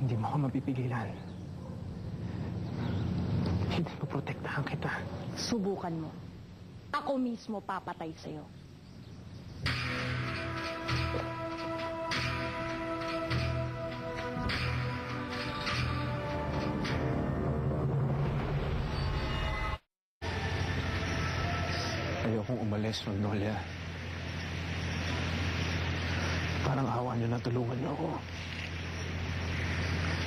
Hindi mo ako mapipigilan. Hindi mo protektahan kita. Subukan mo. Ako mismo papatay sa'yo. Ayokong umalis, Magnolia. Parang awa niyo na tulungan niyo ako.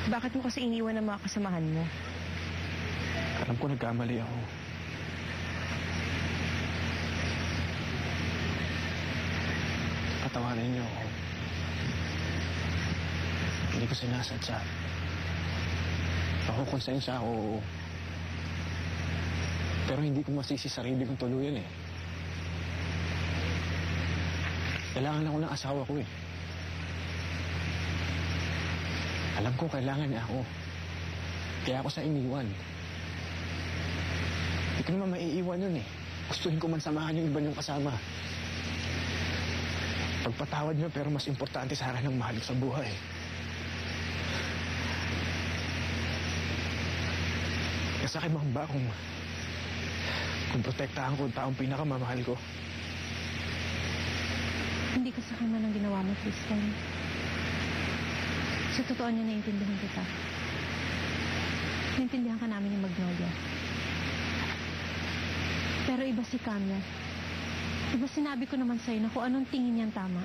Bakit mo kasi iniwan ang mga kasamahan mo? Alam ko nagkamali ako. Patawanan niyo ako. Hindi ko sinasadya. Ako konsensya ako. Pero hindi ko masisi sarili kong tuluyan eh. Kailangan ako ng asawa ko eh. Alam ko kailangan niya ako. Kaya ako sa iniwan. Hindi ko naman maiiwan yun eh. Gustuhin ko man samahan yung iba niyong kasama. Pagpatawad niyo pero mas importante sa akin ang mahal sa buhay. Kasakit mo ba kung protektahan ko ang taong pinakamamahal ko? Hindi ka sa kanya ng ginawa mo, Tristan. Sa totoo niya, naiintindihan kita. Naiintindihan ka namin yung Magnolia. Pero iba si Camia. Diba sinabi ko naman sa'yo na kung anong tingin niyang tama,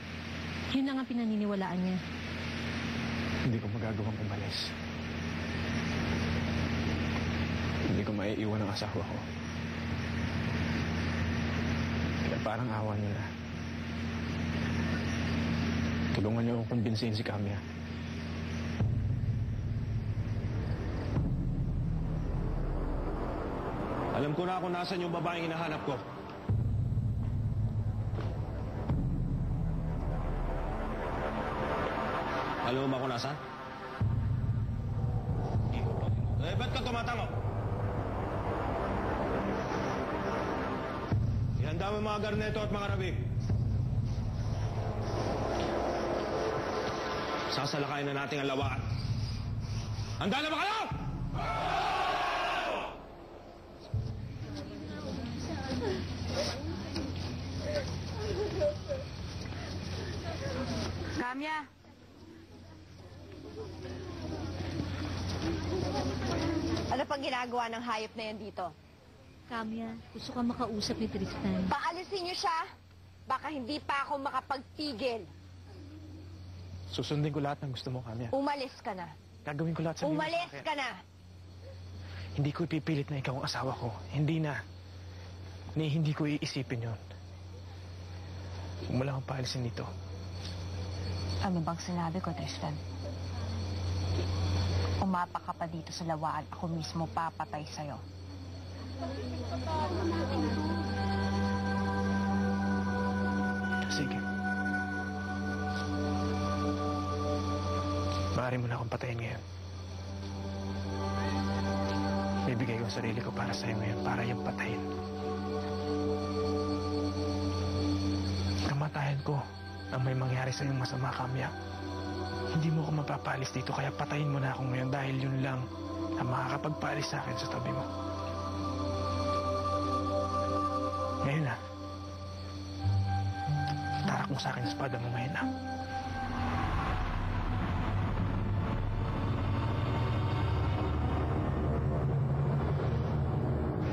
yun lang ang pinaniniwalaan niya. Hindi ko magagawang umalis. Hindi ko maiiwan ang asawa ko. Kaya parang awa niyo na. Tulungan niyo akong kumbinsihin si Camia. Alam ko na kung nasan yung babaeng hinahanap ko. Alam mo ba kung nasan? Eh, ba't ka tumatango? Ihanda mo mga garneto at mga rabig. Sasalakayin na natin ang lawaan. Handa na ba kayo? Camia! Ano pang ginagawa ng hayop na yan dito? Camia, gusto ka makausap ni Tristan. Paalisin niyo siya. Baka hindi pa ako makapagpigil. Susundin ko lahat ng gusto mo, Camia. Umalis ka na. Gagawin ko lahat sa Umalis ka na. Hindi ko ipipilit na ikaw ang asawa ko. Hindi na. Hindi ko iisipin yun. Huwag mo lang akong paalisin dito. Ano bang sinabi ko, Tristan? Umapak ka pa dito sa lawaan, ako mismo papatay sa'yo. Sige. Maaari mo na akong patayin ngayon. Bibigay ko ang sarili ko para sa'yo ngayon, para yung patayin. Kamatayan ko ang may mangyari sa iyong masama, Camia. Hindi mo ako mapapalis dito, kaya patayin mo na ako ngayon dahil yun lang ang makakapagpalis sa akin sa tabi mo. Ngayon na. Tarak mo sa akin sa espada mo ngayon na.